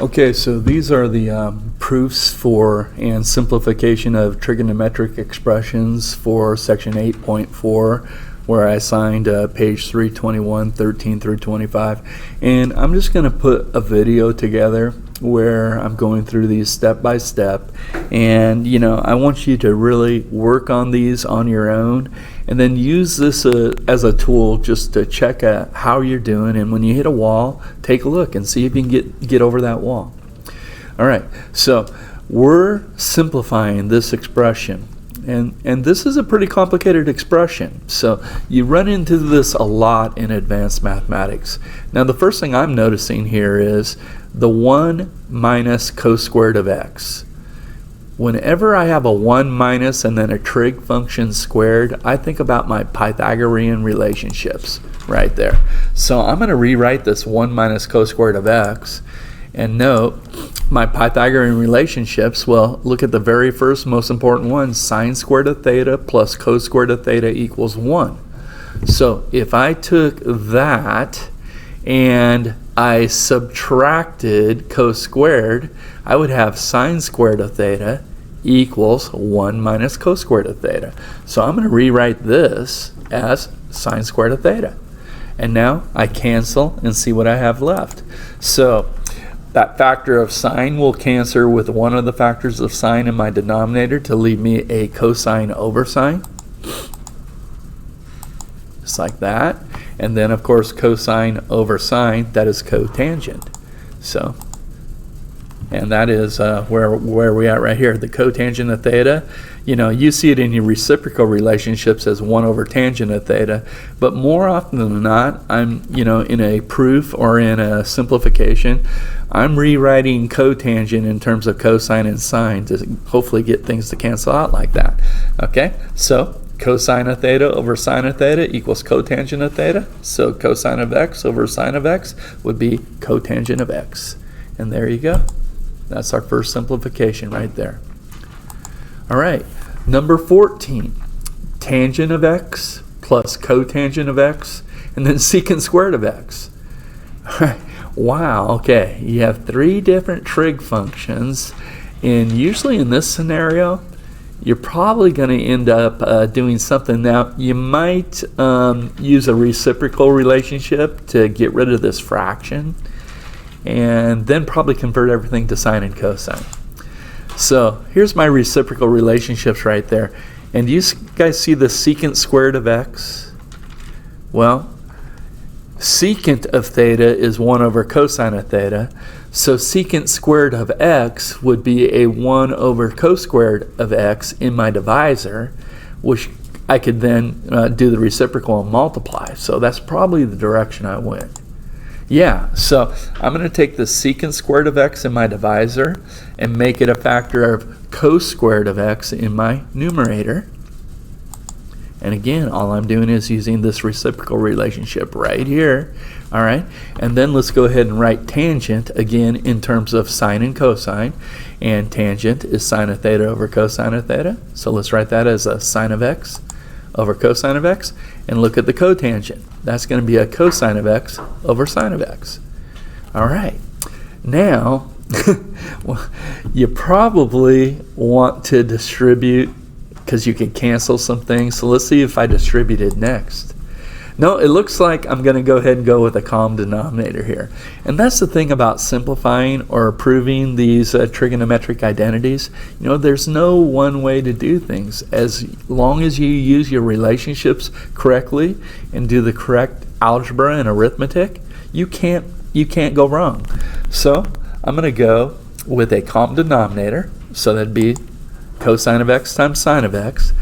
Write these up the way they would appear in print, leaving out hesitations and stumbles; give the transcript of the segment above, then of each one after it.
Okay, so these are the proofs for and simplification of trigonometric expressions for section 8.4, where I assigned page 321, 13 through 25. And I'm just going to put a video together where I'm going through these step by step. And, I want you to really work on these on your own and then use this as a tool just to check out how you're doing. And when you hit a wall, take a look and see if you can get over that wall. All right, so we're simplifying this expression. And this is a pretty complicated expression. So you run into this a lot in advanced mathematics. Now the first thing I'm noticing here is the 1 minus cos squared of x. Whenever I have a 1 minus and then a trig function squared, I think about my Pythagorean relationships right there. So I'm going to rewrite this 1 minus cos squared of x. And note, my Pythagorean relationships, well, look at the very first most important one, sine squared of theta plus cos squared of theta equals 1. So if I took that and I subtracted cos squared, I would have sine squared of theta equals 1 minus cos squared of theta. So I'm going to rewrite this as sine squared of theta. And now I cancel and see what I have left. So that factor of sine will cancel with one of the factors of sine in my denominator to leave me a cosine over sine. Just like that. And then, of course, cosine over sine, that is cotangent. So, and that is where we're at right here. The cotangent of theta, you see it in your reciprocal relationships as 1 over tangent of theta. But more often than not, I'm, in a proof or in a simplification, I'm rewriting cotangent in terms of cosine and sine to hopefully get things to cancel out like that. Okay, so cosine of theta over sine of theta equals cotangent of theta. So cosine of x over sine of x would be cotangent of x. And there you go. That's our first simplification right there. All right, number 14, tangent of x plus cotangent of x, and then secant squared of x. All right, wow, okay, you have 3 different trig functions, and usually in this scenario, you're probably going to end up doing something. Now, you might use a reciprocal relationship to get rid of this fraction, and then probably convert everything to sine and cosine. So here's my reciprocal relationships right there. And you guys see the secant squared of x? Well, secant of theta is 1 over cosine of theta. So secant squared of x would be a 1 over cos squared of x in my divisor, which I could then do the reciprocal and multiply. So that's probably the direction I went. Yeah, so I'm going to take the secant squared of x in my divisor and make it a factor of cos squared of x in my numerator. And again, all I'm doing is using this reciprocal relationship right here. All right, and then let's go ahead and write tangent again in terms of sine and cosine. And tangent is sine of theta over cosine of theta. So let's write that as a sine of x over cosine of x. And look at the cotangent. That's going to be a cosine of x over sine of x. All right. Now, well, you probably want to distribute because you can cancel some things. So let's see if I distributed next. No, it looks like I'm going to go ahead and go with a common denominator here. And that's the thing about simplifying or proving these trigonometric identities. There's no one way to do things. As long as you use your relationships correctly and do the correct algebra and arithmetic, you can't go wrong. So I'm going to go with a common denominator. So that'd be cosine of x times sine of x.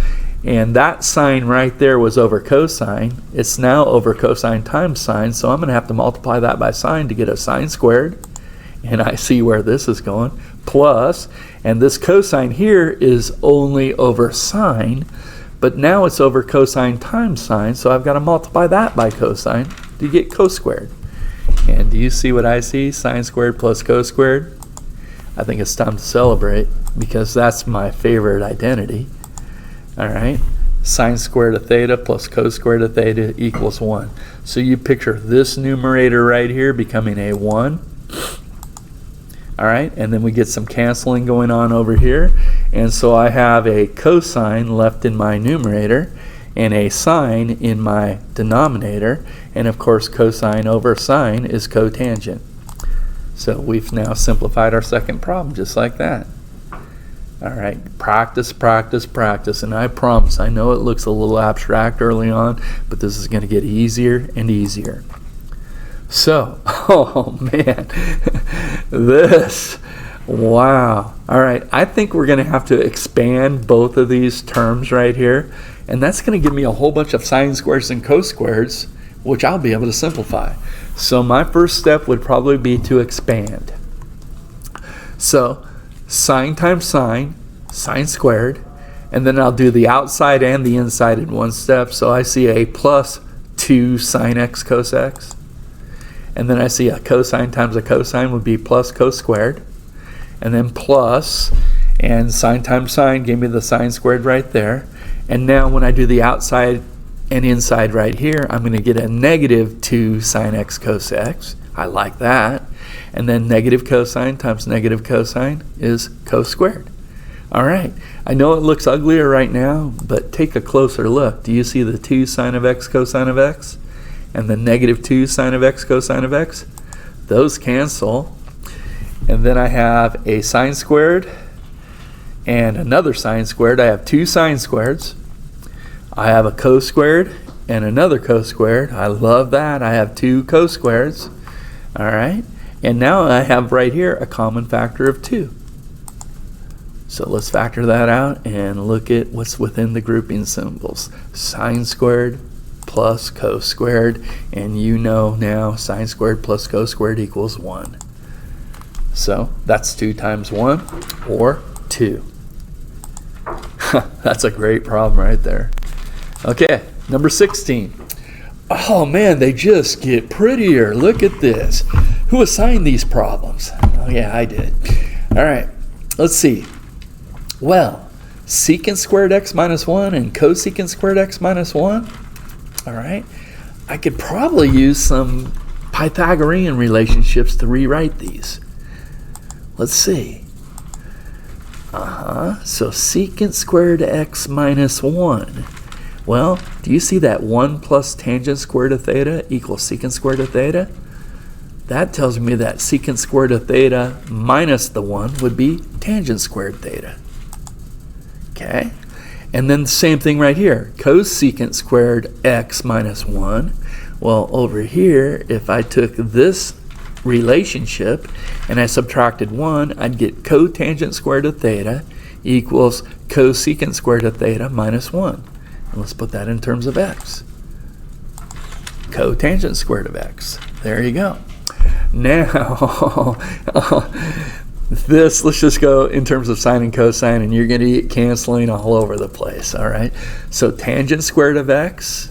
And that sine right there was over cosine. It's now over cosine times sine, so I'm going to have to multiply that by sine to get a sine squared. And I see where this is going. Plus, and this cosine here is only over sine, but now it's over cosine times sine, so I've got to multiply that by cosine to get cos squared. And do you see what I see? Sine squared plus cos squared. I think it's time to celebrate because that's my favorite identity. All right, sine squared of theta plus cos squared of theta equals 1. So you picture this numerator right here becoming a 1. All right, and then we get some canceling going on over here. And so I have a cosine left in my numerator and a sine in my denominator. And of course, cosine over sine is cotangent. So we've now simplified our second problem just like that. All right, practice, practice, practice. And I promise, I know it looks a little abstract early on, but this is going to get easier and easier. So, oh man, this, wow. All right, I think we're going to have to expand both of these terms right here, and that's going to give me a whole bunch of sine squares and cos squares, which I'll be able to simplify. So my first step would probably be to expand. So, sine times sine, sine squared, and then I'll do the outside and the inside in one step. So I see a plus 2 sine x cos x. And then I see a cosine times a cosine would be plus cos squared. And then plus, and sine times sine gave me the sine squared right there. And now when I do the outside and inside right here, I'm going to get a negative 2 sine x cos x. I like that. And then negative cosine times negative cosine is cos squared. All right. I know it looks uglier right now, but take a closer look. Do you see the 2 sine of x cosine of x? And the negative 2 sine of x cosine of x? Those cancel. And then I have a sine squared and another sine squared. I have 2 sine squareds. I have a cos squared and another cos squared. I love that. I have 2 cos squareds. All right. And now I have right here a common factor of 2. So let's factor that out and look at what's within the grouping symbols. Sine squared plus cos squared, and you know now sine squared plus cos squared equals 1. So that's 2 times 1, or 2. That's a great problem right there. Okay, number 16. Oh man, they just get prettier. Look at this. Who assigned these problems? Oh yeah, I did. All right, let's see. Well, secant squared x minus 1 and cosecant squared x minus 1. All right, I could probably use some Pythagorean relationships to rewrite these. Let's see. So secant squared x minus 1. Well, do you see that 1 plus tangent squared of theta equals secant squared of theta? That tells me that secant squared of theta minus the 1 would be tangent squared theta. Okay? And then the same thing right here. Cosecant squared x minus 1. Well, over here, if I took this relationship and I subtracted 1, I'd get cotangent squared of theta equals cosecant squared of theta minus 1. And let's put that in terms of x. Cotangent squared of x. There you go. Now, this, let's just go in terms of sine and cosine, and you're going to get canceling all over the place, all right? So tangent squared of x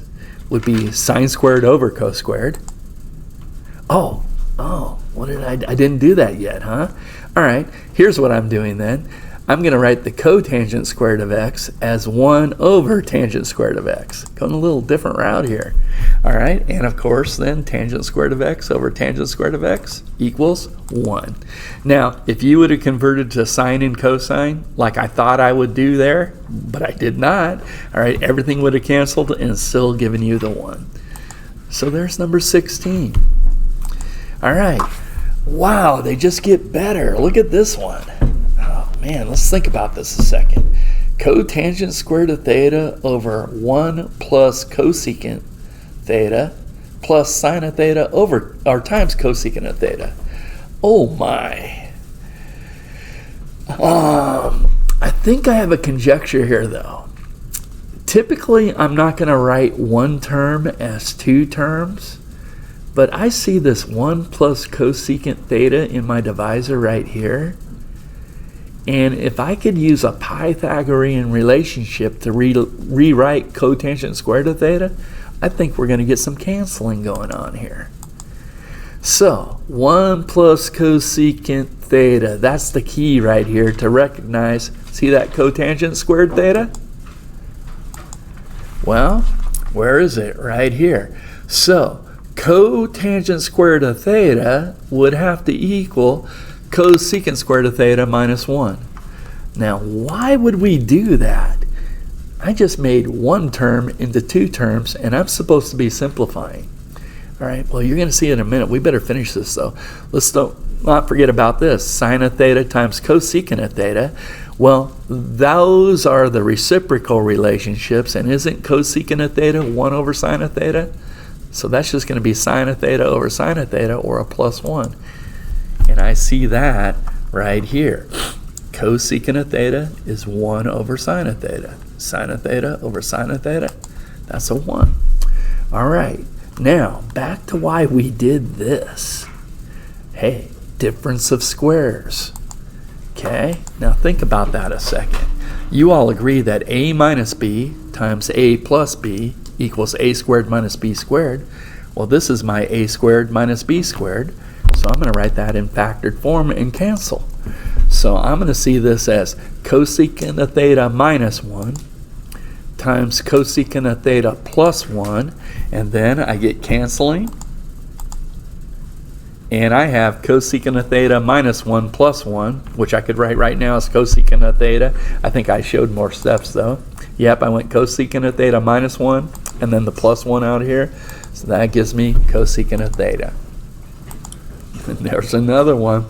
would be sine squared over cos squared. Oh, what did I didn't do that yet, huh? All right, here's what I'm doing then. I'm going to write the cotangent squared of x as 1 over tangent squared of x. Going a little different route here. All right, and of course then tangent squared of x over tangent squared of x equals 1. Now, if you would have converted to sine and cosine like I thought I would do there, but I did not, all right, everything would have canceled and still given you the 1. So there's number 16. All right, wow, they just get better. Look at this one. Man, let's think about this a second. Cotangent squared of theta over 1 plus cosecant theta plus sine of theta over, or times cosecant of theta. Oh my. I think I have a conjecture here though. Typically, I'm not going to write one term as 2 terms, but I see this 1 plus cosecant theta in my divisor right here. And if I could use a Pythagorean relationship to rewrite cotangent squared of theta, I think we're going to get some canceling going on here. So 1 plus cosecant theta, that's the key right here to recognize. See that cotangent squared theta? Well, where is it? Right here. So cotangent squared of theta would have to equal cosecant squared of theta minus 1. Now, why would we do that? I just made one term into two terms, and I'm supposed to be simplifying. All right, well, you're going to see in a minute. We better finish this, though. Let's not forget about this. Sine of theta times cosecant of theta. Well, those are the reciprocal relationships, and isn't cosecant of theta 1 over sine of theta? So that's just going to be sine of theta over sine of theta, or a plus 1. And I see that right here. Cosecant of theta is 1 over sine of theta. Sine of theta over sine of theta, that's a 1. All right, now back to why we did this. Hey, difference of squares. Okay, now think about that a second. You all agree that a minus b times a plus b equals a squared minus b squared. Well, this is my a squared minus b squared, so I'm going to write that in factored form and cancel. So I'm going to see this as cosecant of theta minus 1 times cosecant of theta plus 1, and then I get canceling, and I have cosecant of theta minus 1 plus 1, which I could write right now as cosecant of theta. I think I showed more steps though. Yep, I went cosecant of theta minus 1 and then the plus 1 out here, so that gives me cosecant of theta. And there's another one.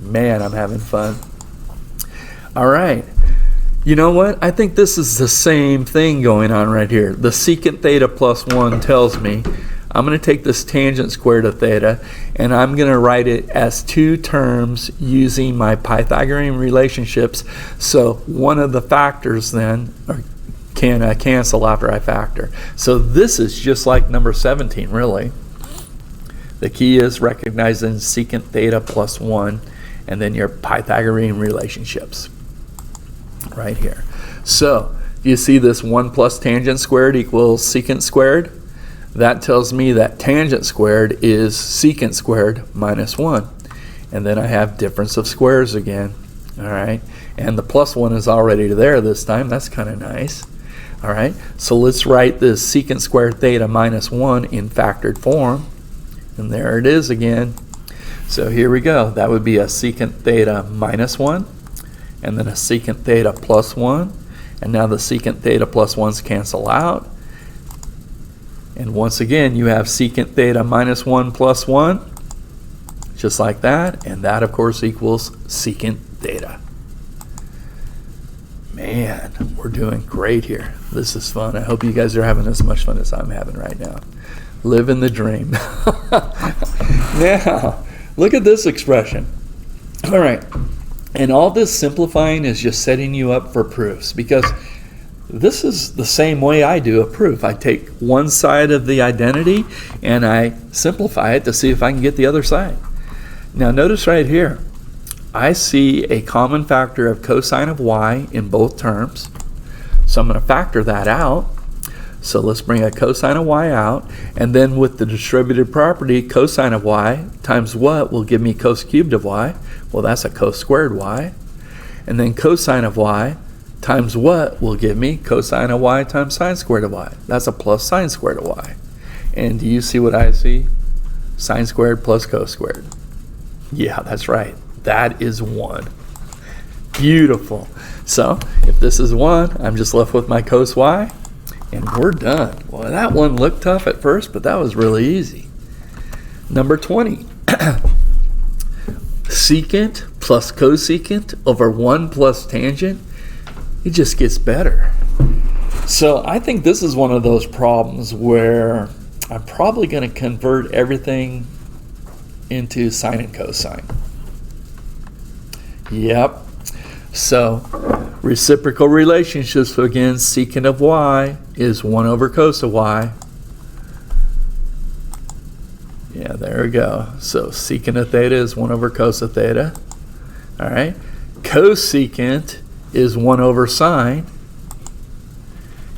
Man, I'm having fun. All right. You know what? I think this is the same thing going on right here. The secant theta plus 1 tells me I'm going to take this tangent squared of theta and I'm going to write it as two terms using my Pythagorean relationships. So one of the factors then can cancel after I factor. So this is just like number 17, really. The key is recognizing secant theta plus 1 and then your Pythagorean relationships right here. So you see this 1 plus tangent squared equals secant squared. That tells me that tangent squared is secant squared minus 1. And then I have difference of squares again. All right. And the plus 1 is already there this time. That's kind of nice. All right. So let's write this secant squared theta minus 1 in factored form. And there it is again. So here we go. That would be a secant theta minus 1. And then a secant theta plus 1. And now the secant theta plus 1's cancel out. And once again, you have secant theta minus 1 plus 1, just like that. And that, of course, equals secant theta. Man, we're doing great here. This is fun. I hope you guys are having as much fun as I'm having right now. Living the dream. Now, look at this expression. All right. And all this simplifying is just setting you up for proofs, because this is the same way I do a proof. I take one side of the identity and I simplify it to see if I can get the other side. Now notice right here, I see a common factor of cosine of y in both terms. So I'm going to factor that out. So let's bring a cosine of y out, and then with the distributive property, cosine of y times what will give me cos cubed of y? Well, that's a cos squared y. And then cosine of y times what will give me cosine of y times sine squared of y? That's a plus sine squared of y. And do you see what I see? Sine squared plus cos squared. Yeah, that's right. That is 1. Beautiful. So if this is 1, I'm just left with my cos y, and we're done. Well, that one looked tough at first, but that was really easy. Number 20. Secant plus cosecant over 1 plus tangent. It just gets better. So I think this is one of those problems where I'm probably going to convert everything into sine and cosine. Yep. So reciprocal relationships again, secant of y is 1 over cos of y. Yeah, there we go. So secant of theta is 1 over cos of theta. All right. Cosecant is 1 over sine,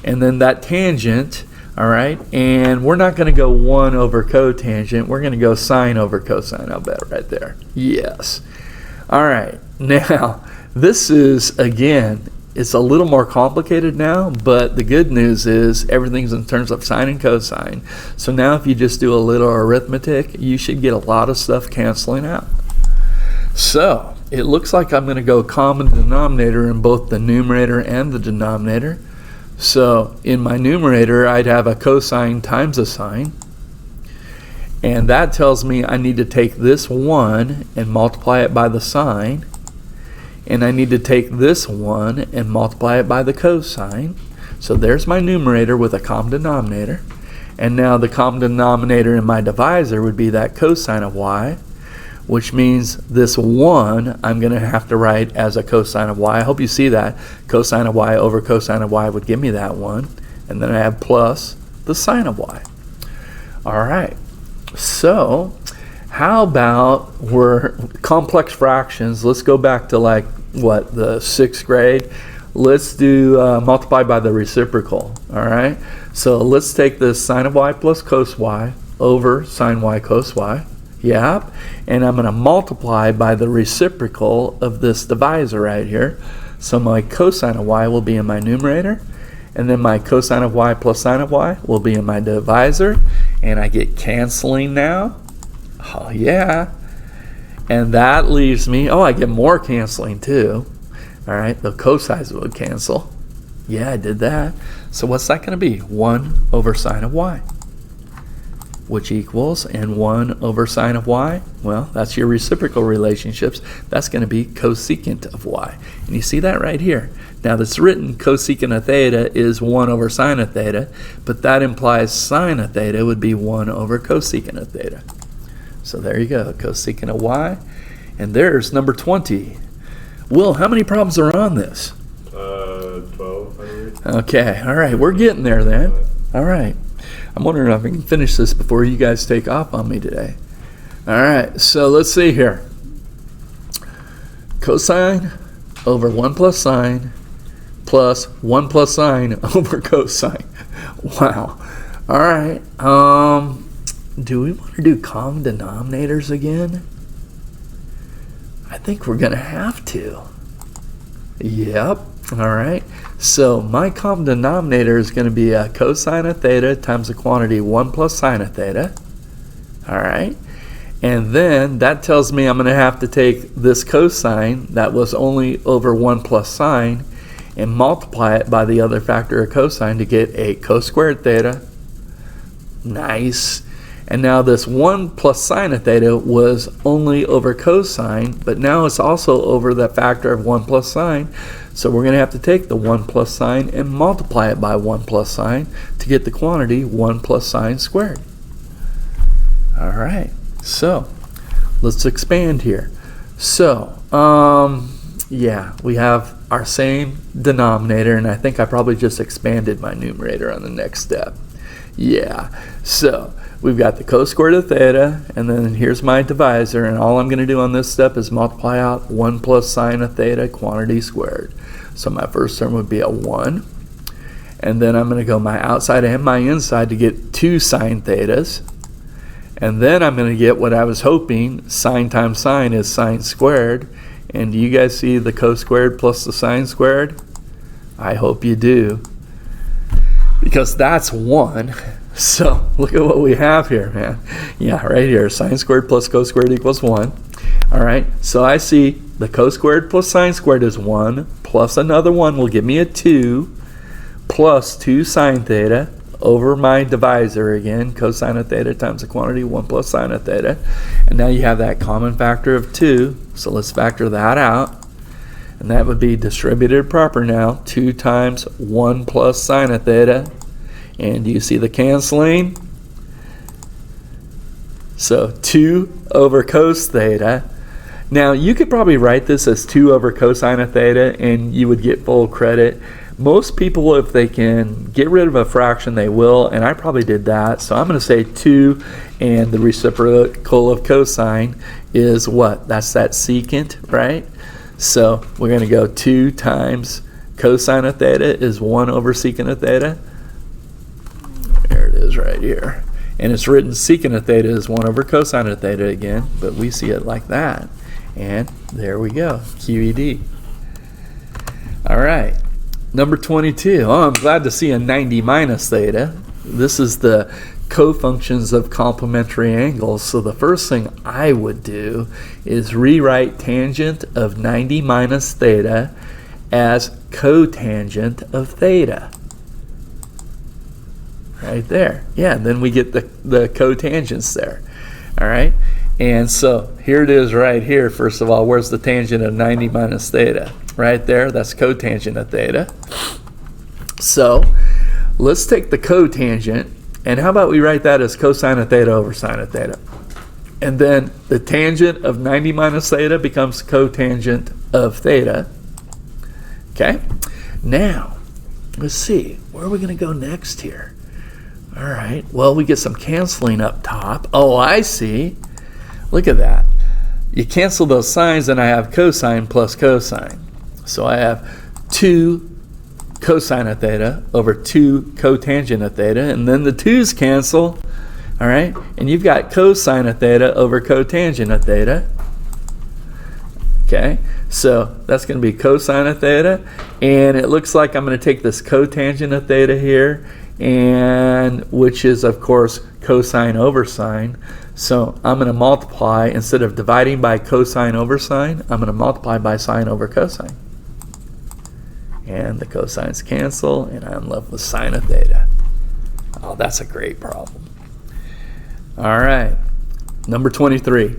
and then that tangent, all right, and we're not going to go 1 over cotangent, we're going to go sine over cosine, I'll bet right there. Yes. All right, now this is, again, it's a little more complicated now, but the good news is everything's in terms of sine and cosine. So now if you just do a little arithmetic, you should get a lot of stuff canceling out. So it looks like I'm going to go common denominator in both the numerator and the denominator. So in my numerator, I'd have a cosine times a sine. And that tells me I need to take this 1 and multiply it by the sine. And I need to take this 1 and multiply it by the cosine. So there's my numerator with a common denominator. And now the common denominator in my divisor would be that cosine of y, which means this 1 I'm going to have to write as a cosine of y. I hope you see that. Cosine of y over cosine of y would give me that 1. And then I have plus the sine of y. All right. So how about we're complex fractions? Let's go back to like, what, the 6th grade. Let's do multiply by the reciprocal. All right. So let's take this sine of y plus cos y over sine y cos y. Yep. And I'm going to multiply by the reciprocal of this divisor right here. So my cosine of y will be in my numerator. And then my cosine of y plus sine of y will be in my divisor. And I get canceling now. Oh, yeah. And that leaves me, oh, I get more canceling too. All right, the cosines would cancel. Yeah, I did that. So what's that going to be? 1 over sine of y, which equals, and 1 over sine of y, well, that's your reciprocal relationships. That's going to be cosecant of y. And you see that right here. Now that's written cosecant of theta is 1 over sine of theta, but that implies sine of theta would be 1 over cosecant of theta. So there you go, cosecant of y. And there's number 20. Will, how many problems are on this? 12, I believe. Okay, all right, we're getting there then. All right. I'm wondering if I can finish this before you guys take off on me today. All right, so let's see here. Cosine over 1 plus sine plus 1 plus sine over cosine. Wow. All right. Do we want to do common denominators again? I think we're going to have to. Yep. All right. So my common denominator is going to be a cosine of theta times the quantity 1 plus sine of theta. All right. And then that tells me I'm going to have to take this cosine that was only over 1 plus sine and multiply it by the other factor of cosine to get a cos squared theta. Nice. And now this 1 plus sine of theta was only over cosine, but now it's also over the factor of 1 plus sine. So we're going to have to take the 1 plus sine and multiply it by 1 plus sine to get the quantity 1 plus sine squared. All right. So let's expand here. So, yeah, we have our same denominator, and I think I probably just expanded my numerator on the next step. Yeah. So we've got the cos squared of theta, and then here's my divisor, and all I'm going to do on this step is multiply out 1 plus sine of theta quantity squared. So my first term would be a 1, and then I'm going to go my outside and my inside to get 2 sine thetas, and then I'm going to get what I was hoping, sine times sine is sine squared, and do you guys see the cos squared plus the sine squared? I hope you do, because that's 1. So look at what we have here, man. Yeah, right here, sine squared plus cos squared equals 1. All right, so I see the cos squared plus sine squared is 1, plus another 1 will give me a 2, plus 2 sine theta over my divisor again, cosine of theta times the quantity 1 plus sine of theta. And now you have that common factor of 2, so let's factor that out. And that would be distributed proper now, 2 times 1 plus sine of theta. And do you see the canceling? So 2 over cos theta. Now you could probably write this as 2 over cosine of theta and you would get full credit. Most people, if they can get rid of a fraction, they will, and I probably did that. So I'm going to say 2, and the reciprocal of cosine is what? That's that secant, right? So we're going to go 2 times cosine of theta is 1 over secant of theta. There it is right here. And it's written secant of theta is 1 over cosine of theta again, but we see it like that. And there we go, QED. All right, number 22. Oh, I'm glad to see a 90 minus theta. This is the cofunctions of complementary angles. So the first thing I would do is rewrite tangent of 90 minus theta as cotangent of theta. Right there. Yeah, and then we get the cotangents there. All right. And so here it is right here. First of all, where's the tangent of 90 minus theta? Right there. That's cotangent of theta. So let's take the cotangent, and how about we write that as cosine of theta over sine of theta? And then the tangent of 90 minus theta becomes cotangent of theta. Okay. Now, let's see. Where are we going to go next here? All right, well, we get some canceling up top. Oh, I see. Look at that. You cancel those signs, and I have cosine plus cosine. So I have 2 cosine of theta over 2 cotangent of theta, and then the 2's cancel, all right? And you've got cosine of theta over cotangent of theta. Okay, so that's going to be cosine of theta, and it looks like I'm going to take this cotangent of theta here, and which is of course cosine over sine. So I'm going to multiply, instead of dividing by cosine over sine, I'm going to multiply by sine over cosine. And the cosines cancel, and I'm left with sine of theta. Oh, that's a great problem. All right, number 23.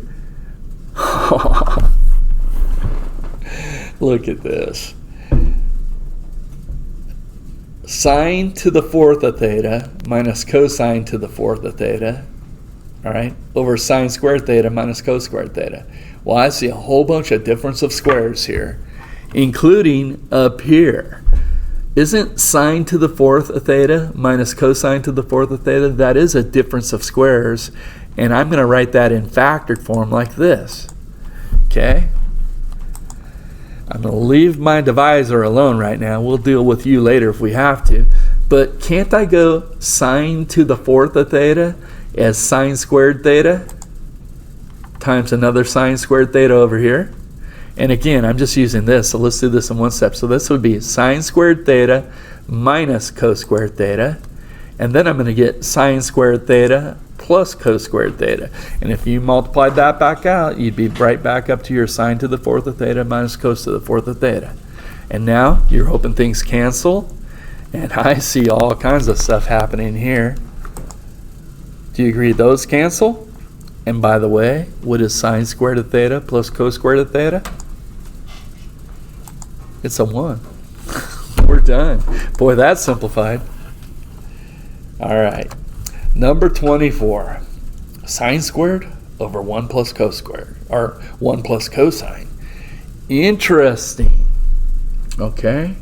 Look at this. Sine to the 4th of theta minus cosine to the 4th of theta, all right, over sine squared theta minus cos squared theta. Well, I see a whole bunch of difference of squares here, including up here. Isn't sine to the 4th of theta minus cosine to the 4th of theta? That is a difference of squares, and I'm going to write that in factored form like this. Okay? I'm going to leave my divisor alone right now. We'll deal with you later if we have to. But can't I go sine to the 4th of theta as sine squared theta times another sine squared theta over here? And again, I'm just using this, so let's do this in one step. So this would be sine squared theta minus cos squared theta. And then I'm going to get sine squared theta plus cos squared theta. And if you multiplied that back out, you'd be right back up to your sine to the 4th of theta minus cos to the 4th of theta. And now you're hoping things cancel, and I see all kinds of stuff happening here. Do you agree those cancel? And by the way, what is sine squared of theta plus cos squared of theta? It's a 1. We're done. Boy, that's simplified. All right. Number 24, sine squared over 1 plus cos squared, or 1 plus cosine. Interesting. Okay.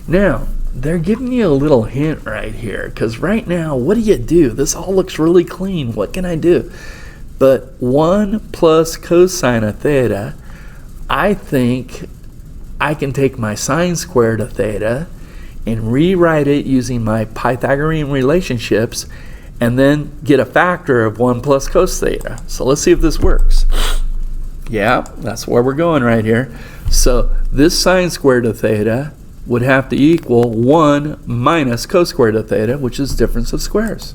Now, they're giving you a little hint right here, because right now, what do? This all looks really clean. What can I do? But 1 plus cosine of theta, I think I can take my sine squared of theta and rewrite it using my Pythagorean relationships, and then get a factor of 1 plus cos theta. So let's see if this works. Yeah, that's where we're going right here. So this sine squared of theta would have to equal 1 minus cos squared of theta, which is difference of squares.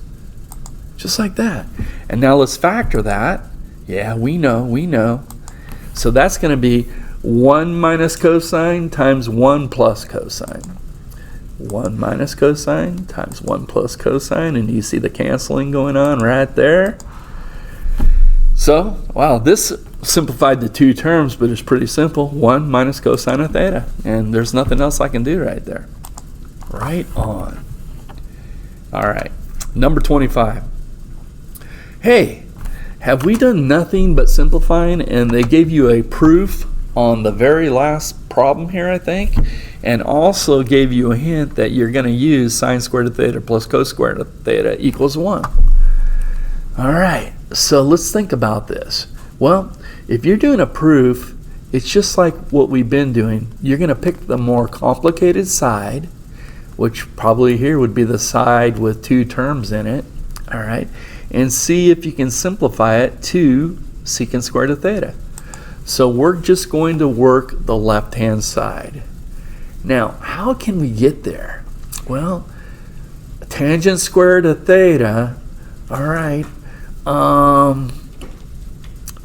Just like that. And now let's factor that. Yeah, we know. So that's going to be 1 minus cosine times 1 plus cosine. 1 minus cosine times 1 plus cosine, and you see the canceling going on right there. So, wow, this simplified the 2 terms, but it's pretty simple. 1 minus cosine of theta, and there's nothing else I can do right there. Right on. All right, number 25. Hey, have we done nothing but simplifying? And they gave you a proof on the very last problem here, I think, and also gave you a hint that you're going to use sine squared of theta plus cos squared of theta equals 1. All right, so let's think about this. Well, if you're doing a proof, it's just like what we've been doing. You're going to pick the more complicated side, which probably here would be the side with 2 terms in it, all right, and see if you can simplify it to secant squared of theta. So we're just going to work the left-hand side. Now, how can we get there? Well, tangent squared of theta, All right.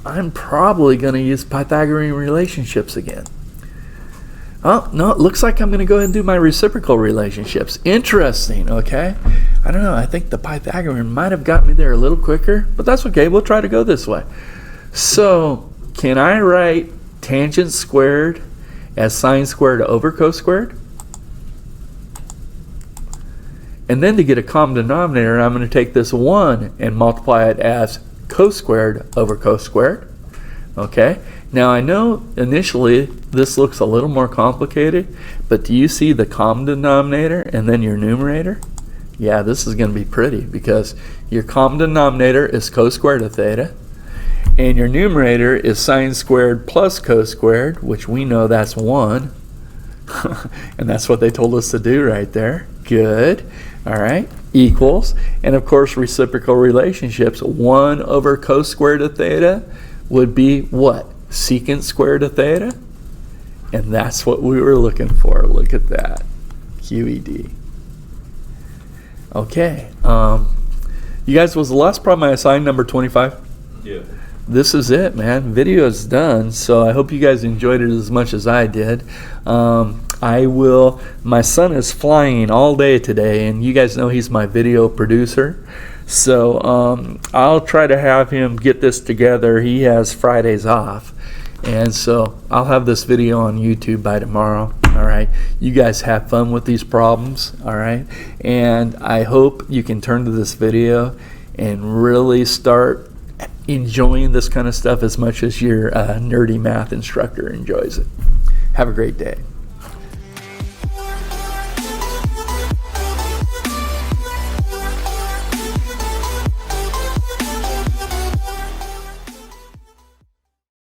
I'm probably going to use Pythagorean relationships again. Oh, no, it looks like I'm going to go ahead and do my reciprocal relationships. Interesting, okay? I don't know. I think the Pythagorean might have got me there a little quicker, but that's okay. We'll try to go this way. So, can I write tangent squared as sine squared over cos squared? And then to get a common denominator, I'm going to take this 1 and multiply it as cos squared over cos squared. Okay? Now I know initially this looks a little more complicated, but do you see the common denominator and then your numerator? Yeah, this is going to be pretty because your common denominator is cos squared of theta, and your numerator is sine squared plus cos squared, which we know that's 1. And that's what they told us to do right there. Good. All right. Equals. And of course, reciprocal relationships. 1 over cos squared of theta would be what? Secant squared of theta? And that's what we were looking for. Look at that. QED. Okay. You guys, was the last problem I assigned number 25? Yeah. This is it, man. Video is done, so I hope you guys enjoyed it as much as I did. My son is flying all day today, and you guys know he's my video producer. So I'll try to have him get this together. He has Fridays off, and so I'll have this video on YouTube by tomorrow. All right, you guys have fun with these problems. All right, and I hope you can turn to this video and really start enjoying this kind of stuff as much as your nerdy math instructor enjoys it. Have a great day.